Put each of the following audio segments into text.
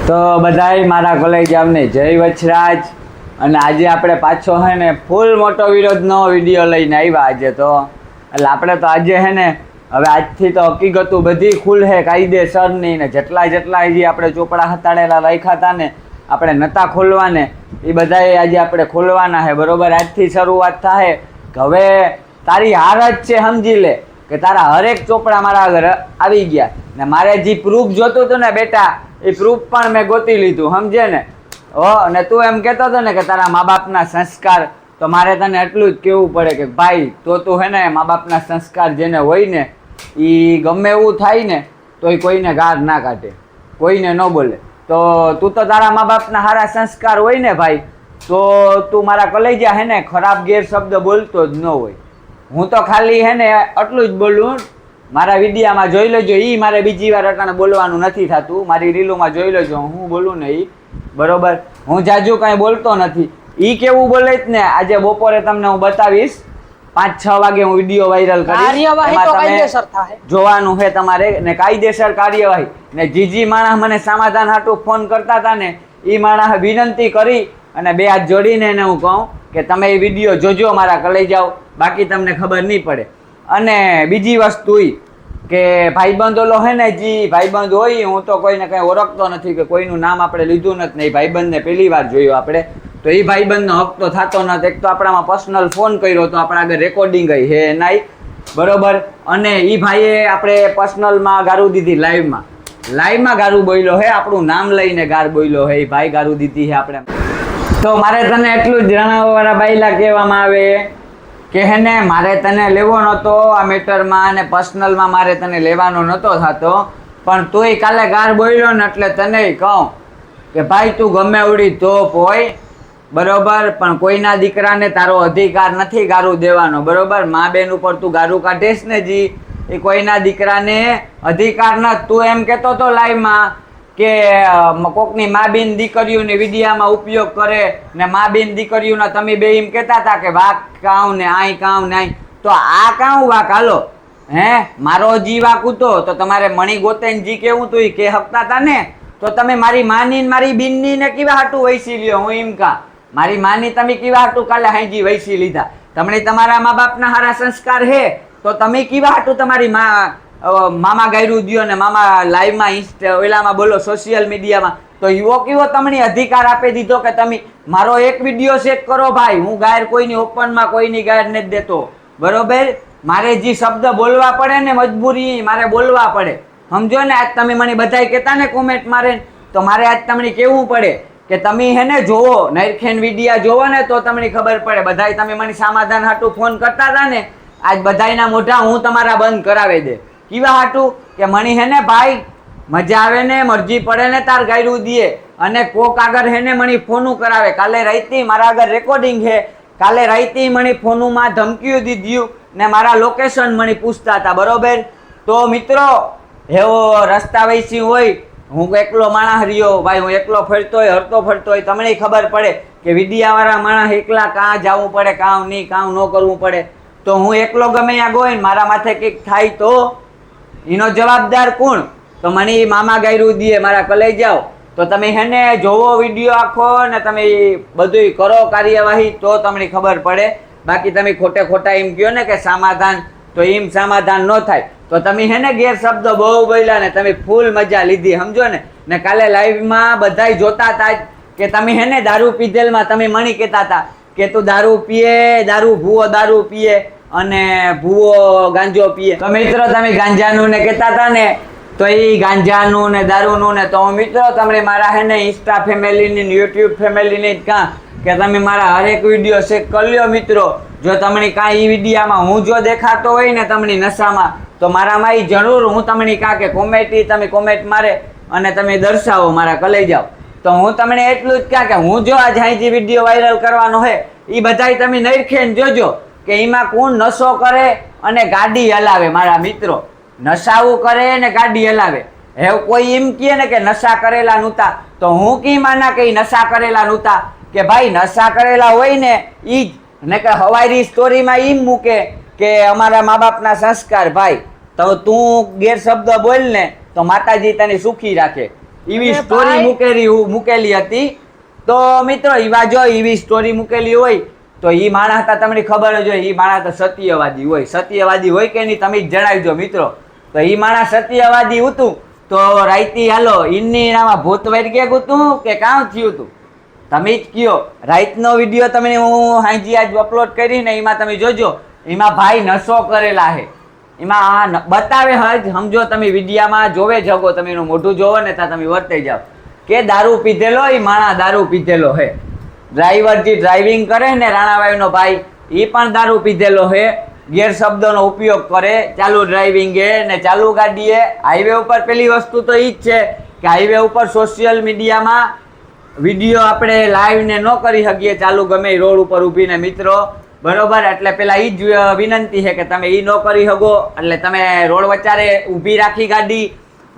તો બધાય મારા કલેજામને જય વછરાજ. અને આજે આપણે પાછો હે ને ફૂલ મોટો વિરોધનો વિડીયો લઈને આવ્યા આજે તો. એટલે આપણે તો આજે હે ને હવે આજથી તો હકીકતું બધી ખુલ હે કાયદેસરની ને જેટલા હજી આપણે ચોપડા હતાડેલા રાખ્યા હતા ને આપણે નતા ખોલવાને એ બધાએ આજે આપણે ખોલવાના હે. બરોબર, આજથી શરૂઆત થાય કે હવે તારી હાર જ છે, સમજી લે કે તારા હરેક ચોપડા મારા આગળ આવી ગયા ને મારે જે પ્રૂફ જોતું હતું ને બેટા એ પ્રૂફ પણ મેં ગોતી લીધું, સમજે ને. અને તું એમ કહેતો હતો ને કે તારા મા બાપના સંસ્કાર, તો મારે તને એટલું જ કહેવું પડે કે ભાઈ તો તું હે ને મા બાપના સંસ્કાર જેને હોય ને એ ગમે એવું થાય ને તો એ કોઈને ગાર ના કાઢે, કોઈને ન બોલે. તો તું તો તારા મા બાપના સારા સંસ્કાર હોય ને ભાઈ, તો તું મારા કલેજા હે ને ખરાબ ગેરશબ્દ બોલતો જ ન હોય. હું તો ખાલી હે ને એટલું જ બોલું, મારા વિડીયામાં જોઈ લેજો. એ મારે બીજી વાર અટાણે બોલવાનું નથી થતું, મારી રીલોમાં જોઈ લેજો હું બોલું ને એ. બરોબર, હું જાજુ કાંઈ બોલતો નથી. એ કેવું બોલે જ ને આજે બપોરે તમને હું બતાવીશ. 5-6 વાગે હું વિડીયો વાયરલ કરીશ, જોવાનું છે તમારે ને કાયદેસર કાર્યવાહી. ને જીજી માણસ મને સમાધાન હાટું ફોન કરતા હતા ને એ માણસ વિનંતી કરી અને 2 હાથ જોડીને એને હું કહું કે તમે એ વિડીયો જોજો, મારા કલાઈ જાઓ, બાકી તમને ખબર નહીં પડે. અને બીજી વસ્તુ એ કે ભાઈબંધ ઓલો હે ને જે ભાઈબંધ હોય, હું તો કોઈને કંઈ ઓળખતો નથી કે કોઈનું નામ આપણે લીધું નથી ને એ ભાઈબંધને પહેલી વાર જોયો આપણે, તો એ ભાઈબંધનો હક તો થતો નથી. એક તો આપણામાં પર્સનલ ફોન કર્યો તો આપણા આગળ રેકોર્ડિંગ હે નહીં, બરોબર. અને એ ભાઈએ આપણે પર્સનલમાં ગારું દીધી, લાઈવમાં ગારું બોલ્યો હે, આપણું નામ લઈને ગાર બોલ્યો હે, એ ભાઈ ગારું દીધી હે આપણે. તો મારે તને એટલું જ જણાવવાળા બાયલા કહેવામાં આવે કે હે ને મારે તને લેવો નહોતો આ મેટરમાં અને પર્સનલમાં મારે તને લેવાનો નહોતો થતો, પણ તોય કાલે ગાર બોલ્યો ને એટલે તને કહું કે ભાઈ તું ગમે એવડી તોપ હોય, બરોબર, પણ કોઈના દીકરાને તારો અધિકાર નથી ગારું દેવાનો, બરોબર. મા બેન ઉપર તું ગારું કાઢીશ ને જી, એ કોઈના દીકરાને અધિકાર નથી. તું એમ કહેતો હતો લાઈવમાં કે કોકની મા બેન દીકરીઓની વિડીયામાં ઉપયોગ કરે ને મા બેન દીકરીઓના તમે બે એમ કહેતા હતા કે વાક કાઉ ને આઈ કાઉ ને આઈ, તો આ કાઉ વાક હાલો હે મારો જી વાક ઉતો તો તમારે મણી ગોતેન જી કેવું તું એ કે હકતા હતા ને, તો તમે મારી માની મારી બીનની ને કેવા હાટું વૈસી લ્યો. હું એમ કા મારી માની તમે કેવા હાટું કાલે હાઈજી વૈસી લીધા, તમને તમારા મા બાપના સારા સંસ્કાર હે તો તમે કેવા હાટું તમારી મામા ગાયરું દ્યો ને મામા લાઈવમાં ઓલામાં બોલો સોશિયલ મીડિયામાં, તો યુવો કેવો તમને અધિકાર આપી દીધો કે તમે મારો એક વિડીયો ચેક કરો ભાઈ. હું ગાયર કોઈની ઓપનમાં કોઈની ગાયર નથી દેતો, બરોબર. મારે જે શબ્દ બોલવા પડે ને મજબૂરી મારે બોલવા પડે, સમજો ને. આજ તમે મને બધાય કહેતા ને કોમેન્ટ મારે, તો મારે આજ તમને કહેવું પડે કે તમે હે ને જોવો નરખેન વિડીયા જોવો ને તો તમને ખબર પડે. બધાય તમે મને સમાધાન હાટું ફોન કરતા હતા ને, આજ બધાયના મોઢા હું તમારા બંધ કરાવી દે. કેવા હાટું કે મણી હે ને ભાઈ મજા આવે ને મરજી પડે ને તાર ગાયરું દીએ અને કોક આગળ હે ને મણી ફોનું કરાવે. કાલે રાઈતી મારા આગળ રેકોર્ડિંગ છે, કાલે રાઈતી મણી ફોનુમાં ધમકીઓ દીધ્યું ને મારા લોકેશન મણી પૂછતા હતા, બરોબર. તો મિત્રો એવો રસ્તા વૈસી હોય, હું એકલો માણસ રહ્યો ભાઈ, હું એકલો ફરતો હોય હરતો ફરતો હોય, તમને ખબર પડે કે વિડીયાવાળા માણસ એકલા કાં જવું પડે, કાં નહીં કામ ન કરવું પડે. તો હું એકલો ગમે ત્યાં ગોઈને મારા માથે કંઈક થાય તો એનો જવાબદાર કોણ? તો મને એ મામા ગાયરું દીએ મારા કલાઈ જાઓ. તો તમે હે ને જોવો વિડીયો આખો ને તમે બધું કરો કાર્યવાહી તો તમને ખબર પડે. બાકી તમે ખોટા એમ કહો ને કે સમાધાન, તો એમ સમાધાન ન થાય. તો તમે હે ને ગેરશબ્દ બહુ બોલ્યા ને તમે ફૂલ મજા લીધી, સમજો ને. ને કાલે લાઈવમાં બધાય જોતા હતા કે તમે હે ને દારૂ પીધેલમાં તમે મણી કહેતા હતા કે તું દારૂ પીએ, ભૂવો દારૂ પીએ અને ભૂવો ગાંજો પીએ. તો મિત્રો તમે ગાંજાનું ને કહેતા હતા ને, તો એ ગાંજાનું ને દારૂનું ને, તો મિત્રો તમને મારા હે ને ઇન્સ્ટા ફેમિલીની યુટ્યુબ ફેમિલીની જ કાં કે તમે મારા હરેક વિડીયો ચેક કરી લ્યો મિત્રો. જો તમને કાંઈ એ વિડીયામાં હું જો દેખાતો હોય ને તમને નશામાં, તો મારામાં એ જરૂર હું તમને કાં કે તમે કોમેન્ટ મારે અને તમે દર્શાવો મારા કલાઈ જાઓ. તો હું તમને એટલું જ કહું કે હું જો આજે અહીં જે વિડીયો વાયરલ કરવાનો હોય એ બધાય તમે નરખેન જોજો કે એમાં કોણ નશો કરે અને ગાડી હલાવે. મારા મિત્રો નશાવું કરે ને ગાડી હલાવે. હે કોઈ એમ કહે ને કે નશા કરેલા નહોતા, તો હું કી માના કે નશા કરેલા નહોતા? કે ભાઈ નશા કરેલા હોય ને એ જ ને કે હવારી સ્ટોરીમાં એમ મૂકે કે અમારા મા બાપના સંસ્કાર. ભાઈ તો તું ગેરશબ્દ બોલ ને તો માતાજી તને સુખી રાખે. એવી સ્ટોરી મૂકેલી હતી. તો મિત્રો એવા જો એવી સ્ટોરી મૂકેલી હોય તો એ માણસ તમને ખબર જ હોય, એ માણસ તો સત્યવાદી હોય. સત્યવાદી હોય કે નહીં તમે જ જણાવજો મિત્રો. તો એ માણસ સત્યવાદી હતું તો રાઈતી હાલો ઈની નામાં ભૂત વૈર કે હતું કે કામ થયું હતું તમે જ કયો. રાઈતનો વિડીયો તમને હું હાજી આજ અપલોડ કરીને એમાં તમે જોજો, એમાં ભાઈ નશો કરેલા છે. એમાં બતાવે હજ સમજો તમે વિડીયામાં જોવે જગો તમે એનું મોઢું જોવો ને ત્યાં તમે વર્તાઈ જાઓ કે દારૂ પીધેલો એ માણસ દારૂ પીધેલો હે. ડ્રાઈવર જે ડ્રાઇવિંગ કરે ને રાણાભાઈનો ભાઈ એ પણ દારૂ પીધેલો હે. ગેરશબ્દોનો ઉપયોગ કરે ચાલુ ડ્રાઇવિંગે ને ચાલુ ગાડીએ. હાઈવે ઉપર પેલી વસ્તુ તો એ જ છે કે હાઈવે ઉપર સોશિયલ મીડિયામાં વિડીયો આપણે લાઈવ ને ન કરી શકીએ ચાલુ ગમે રોડ ઉપર ઊભીને મિત્રો, બરોબર. એટલે પેલા એ જ વિનંતી છે કે તમે એ ન કરી શકો. એટલે તમે રોડ વચારે ઊભી રાખી ગાડી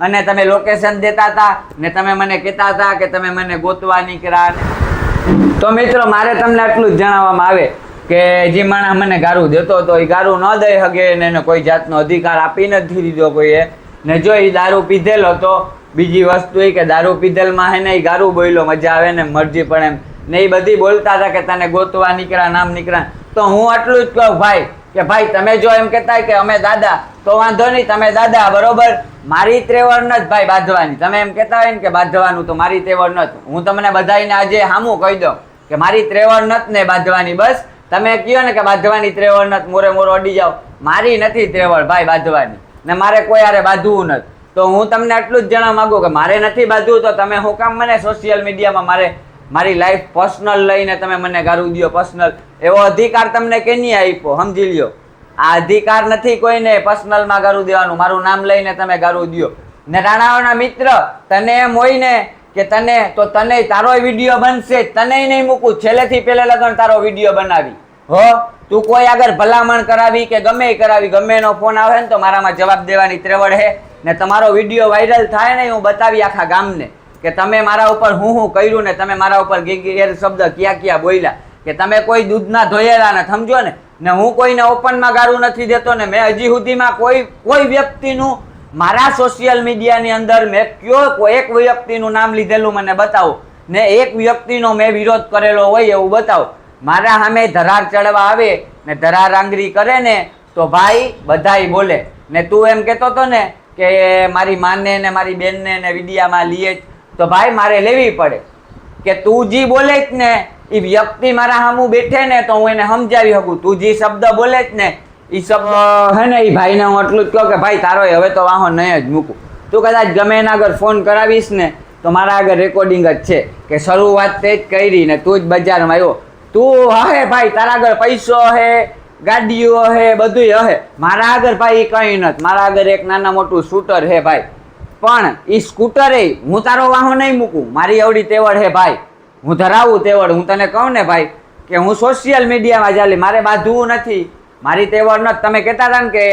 અને તમે લોકેશન દેતા હતા ને તમે મને કહેતા હતા કે તમે મને ગોતવા નીકળ્યા. તો મિત્રો મારે તમને આટલું જ જણાવવામાં આવે કે જે માણસ મને ગારું દેતો હતો એ ગારું ન દઈ શકે ને એને કોઈ જાતનો અધિકાર આપી નથી દીધો કોઈએ. ને જો એ દારૂ પીધેલો તો બીજી વસ્તુ એ કે દારૂ પીધેલમાં હે ને એ ગારું બોલ્યો મજા આવે ને મરજી પણ એમ ને એ બધી બોલતા હતા કે તને ગોતવા નીકળ્યા નામ નીકળ્યા. તો હું આટલું જ કહું ભાઈ કે ભાઈ તમે જો એમ કહેતા કે અમે દાદા તો વાંધો નહીં, તમે દાદા બરોબર. મારી ત્રેવડ નથી ભાઈ બાંધવાની. તમે એમ કહેતા હોય ને કે બાંધવાનું તો મારી ત્રેવડ નથી. હું તમને બધાને આજે સામું કહી દઉં કે મારી ત્રેવડ નથી ને બાંધવાની. બસ તમે કહો ને કે બાંધવાની ત્રેવડ નથી, મોરે મોરો અડી જાઓ. મારી નથી ત્રેવડ ભાઈ બાંધવાની ને મારે કોઈ હારે બાંધવું નથી. તો હું તમને આટલું જ જણાવવા માંગુ કે મારે નથી બાંધવું તો તમે હું કામ મને સોશિયલ મીડિયામાં મારી લાઈફ પર્સનલ લઈને તમે મને ગારું દો પર્સનલ. એવો અધિકાર તમને કેની આપ્યો સમજી લ્યો. આ અધિકાર નથી કોઈને પર્સનલમાં ગારું દેવાનું. મારું નામ લઈને તમે ગારું દો. ને રાણાઓના મિત્ર તને એમ હોય ને કે તને તારો વિડીયો બનશે, તને નહીં મૂકું. છેલ્લેથી પેલે લગન તારો વિડીયો બનાવી હો. તું કોઈ આગળ ભલામણ કરાવી કે ગમે કરાવી, ગમે એનો ફોન આવે ને તો મારામાં જવાબ દેવાની ત્રેવડ હે. ને તમારો વિડીયો વાયરલ થાય ને હું બતાવી આખા ગામને કે તમે મારા ઉપર હું કર્યું ને તમે મારા ઉપર શબ્દ ક્યાં બોલ્યા કે તમે કોઈ દૂધના ધોયેલા ને સમજો ને. ને હું કોઈને ઓપનમાં ગારું નથી દેતો ને મેં હજી સુધીમાં કોઈ વ્યક્તિનું મારા સોશિયલ મીડિયાની અંદર મેં કયો એક વ્યક્તિનું નામ લીધેલું મને બતાવો ને એક વ્યક્તિનો મેં વિરોધ કરેલો હોય એવું બતાવો. મારા સામે ધરાર ચડવા આવે ને ધરાર આંગળી કરે ને તો ભાઈ બધાય બોલે. ને તું એમ કહેતો હતો ને કે મારી માને ને મારી બેનને ને વિડીયામાં લઈએ તો ભાઈ મારે લેવી પડે કે તું જે બોલે જ ને એ વ્યક્તિ મારા સામું બેઠે ને તો હું એને સમજાવી શકું. તું જે શબ્દ બોલે જ ને એ શબ્દ હે ને એ ભાઈને હું એટલું જ કહું કે ભાઈ તારો હવે તો વાહો નહીં જ મૂકું. તું કદાચ ગમે એના આગળ ફોન કરાવીશ ને તો મારા આગળ રેકોર્ડિંગ જ છે કે શરૂઆત તે જ કરી ને તું જ બજારમાં આવ્યો. તું હે ભાઈ તારા આગળ પૈસો હે ગાડીઓ હે બધું હે. મારા આગળ ભાઈ કંઈ નથી. મારા આગળ એક નાના મોટું સ્કૂટર હે ભાઈ. પણ એ સ્કૂટર હું તારો વાહો નહીં મૂકું. મારી એવડી તેવડ હે ભાઈ. હું ધરાવું તેવડ. હું તને કહું ને ભાઈ કે હું સોશિયલ મીડિયામાં ચાલી મારે બાંધવું નથી. મારી તેવડ નથી. તમે કહેતા હતા ને કે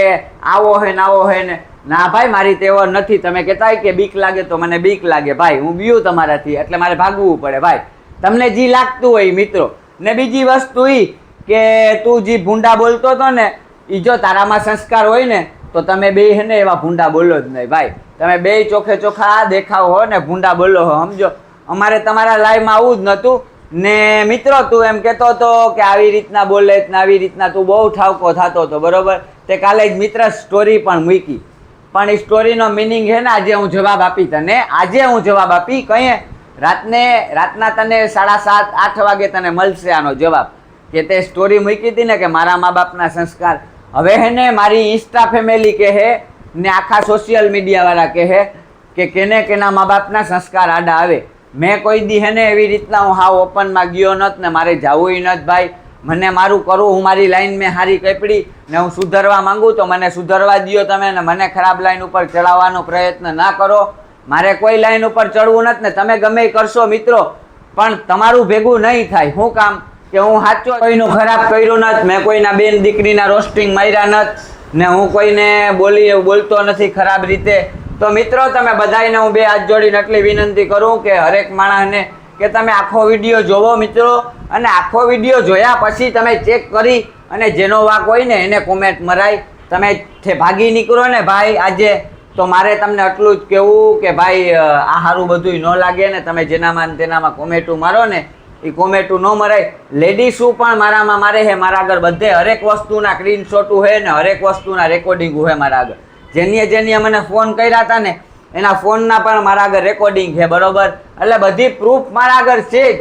આવો હે ને આવો હે ને ના ભાઈ મારી તેવડ નથી. તમે કહેતા હોય કે બીક લાગે તો મને બીક લાગે ભાઈ. હું બીયું તમારાથી એટલે મારે ભાગવું પડે ભાઈ. તમને જે લાગતું હોય મિત્રો. ને બીજી વસ્તુ એ કે તું જે ભૂંડા બોલતો હતો ને એ જો તારામાં સંસ્કાર હોય ને તો તમે બે હે ને એવા ભૂંડા બોલો જ નહીં ભાઈ. તમે બે ચોખ્ખે ચોખ્ખા દેખાવ હો ને ભૂંડા બોલો હો સમજો. અમારે તમારા લાઈવમાં આવું જ નહોતું. ને મિત્રો તું એમ કહેતો હતો કે આવી રીતના બોલે ને આવી રીતના તું બહુ ઠાવકો થતો હતો બરોબર. તે કાલે જ મિત્ર સ્ટોરી પણ મૂકી પણ એ સ્ટોરીનો મિનિંગ છે ને આજે હું જવાબ આપી તને. આજે હું જવાબ આપી કહીએ રાતના તને 7:30-8 વાગે તને મળશે આનો જવાબ કે તે સ્ટોરી મૂકી હતી ને કે મારા મા બાપના સંસ્કાર. હવે હે ને મારી ઇન્સ્ટા ફેમિલી કહે ને આખા સોશિયલ મીડિયાવાળા કહે કે કેને કેના મા બાપના સંસ્કાર આડા આવે. મેં કોઈ દી હે ને એવી રીતના હું હાવ ઓપનમાં ગયો નથી ને મારે જવું નથી ભાઈ. મને મારું કરવું હું મારી લાઈન મેં હારી કપડી ને હું સુધરવા માંગુ તો મને સુધરવા દો તમે ને મને ખરાબ લાઈન ઉપર ચડાવવાનો પ્રયત્ન ના કરો. મારે કોઈ લાઈન ઉપર ચડવું નથી ને તમે ગમે કરશો મિત્રો પણ તમારું ભેગું નહીં થાય. શું કામ કે હું સાચો કોઈનું ખરાબ કર્યું નથી. મેં કોઈના બેન દીકરીના રોસ્ટિંગ માર્યા નથી ને હું કોઈને બોલતો નથી ખરાબ રીતે. તો મિત્રો તમે બધાને હું બે હાથ જોડીને એટલી વિનંતી કરું કે હરેક માણસને કે તમે આખો વિડીયો જોવો મિત્રો અને આખો વિડીયો જોયા પછી તમે ચેક કરી અને જેનો વાંક હોય ને એને કોમેન્ટ મરાય. તમે ભાગી નીકળો ને ભાઈ આજે તો મારે તમને એટલું જ કહેવું કે ભાઈ આ સારું બધું ન લાગે ને તમે જેનામાં ને તેનામાં કોમેન્ટું મારો ને એ કોમેન્ટું ન મરાય. લેડીઝું પણ મારામાં મારે હે, મારા આગળ બધે હરેક વસ્તુના સ્ક્રીનશોટું હે ને હરેક વસ્તુના રેકોર્ડિંગું હે મારા આગળ. જેની મને ફોન કર્યા હતા ને એના ફોનના પણ મારા આગળ રેકોર્ડિંગ છે, બરોબર. એટલે બધી પ્રૂફ મારા આગળ છે જ.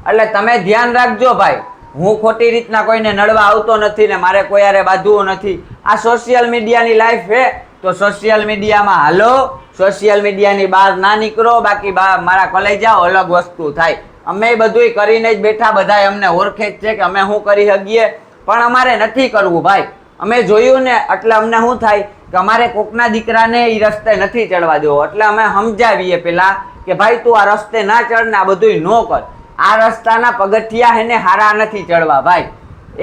એટલે તમે ધ્યાન રાખજો ભાઈ, હું ખોટી રીતના કોઈને નડવા આવતો નથી ને મારે કોઈ હારે બાંધવું નથી. આ સોશિયલ મીડિયાની લાઈફ છે તો સોશિયલ મીડિયામાં હાલો, સોશિયલ મીડિયાની બહાર ના નીકળો. બાકી મારા કલેજા અલગ વસ્તુ થાય. અમે બધુંય કરીને જ બેઠા, બધાય અમને ઓળખે જ છે કે અમે શું કરી શકીએ, પણ અમારે નથી કરવું ભાઈ. અમે જોયું ને એટલે અમને શું થાય કે અમારે કોકના દીકરાને એ રસ્તે નથી ચડવા દેવો. એટલે અમે સમજાવીએ પેલા કે ભાઈ તું આ રસ્તે ના ચડ ને આ બધું ન કર. આ રસ્તાના પગથિયા એને હારા નથી ચડવા ભાઈ.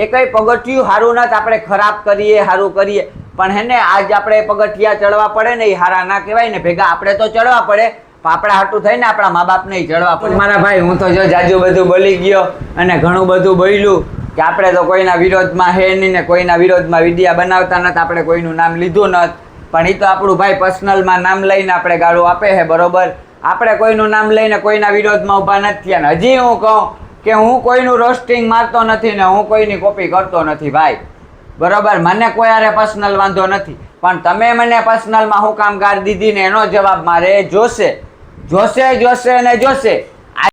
એ કઈ પગથિયું સારું નથી, આપણે ખરાબ કરીએ સારું કરીએ પણ હેને આજ આપણે પગથિયા ચડવા પડે ને એ હારા ના કહેવાય ને, ભેગા આપણે તો ચડવા પડે પણ આપણે હાટું થઈને આપણા મા બાપને ચડવા પડે. મારા ભાઈ હું તો જો જાજુ બધું બોલી ગયો અને ઘણું બધું બોલ્યું કે આપણે તો કોઈના વિરોધમાં હે નહીં ને કોઈના વિરોધમાં વિડીયા બનાવતા નથી, આપણે કોઈનું નામ લીધું નથી. પણ એ તો આપણું ભાઈ પર્સનલમાં નામ લઈને આપણે ગાળો આપે છે, બરોબર. આપણે કોઈનું નામ લઈને કોઈના વિરોધમાં ઊભા નથી થયા ને હજી હું કહું કે હું કોઈનું રોસ્ટિંગ મારતો નથી ને હું કોઈની કોપી કરતો નથી ભાઈ, બરોબર. મને કોઈ હારે પર્સનલ વાંધો નથી, પણ તમે મને પર્સનલમાં હું કામ ગાળ દીધી ને એનો જવાબ મારે જોશે ને જોશે.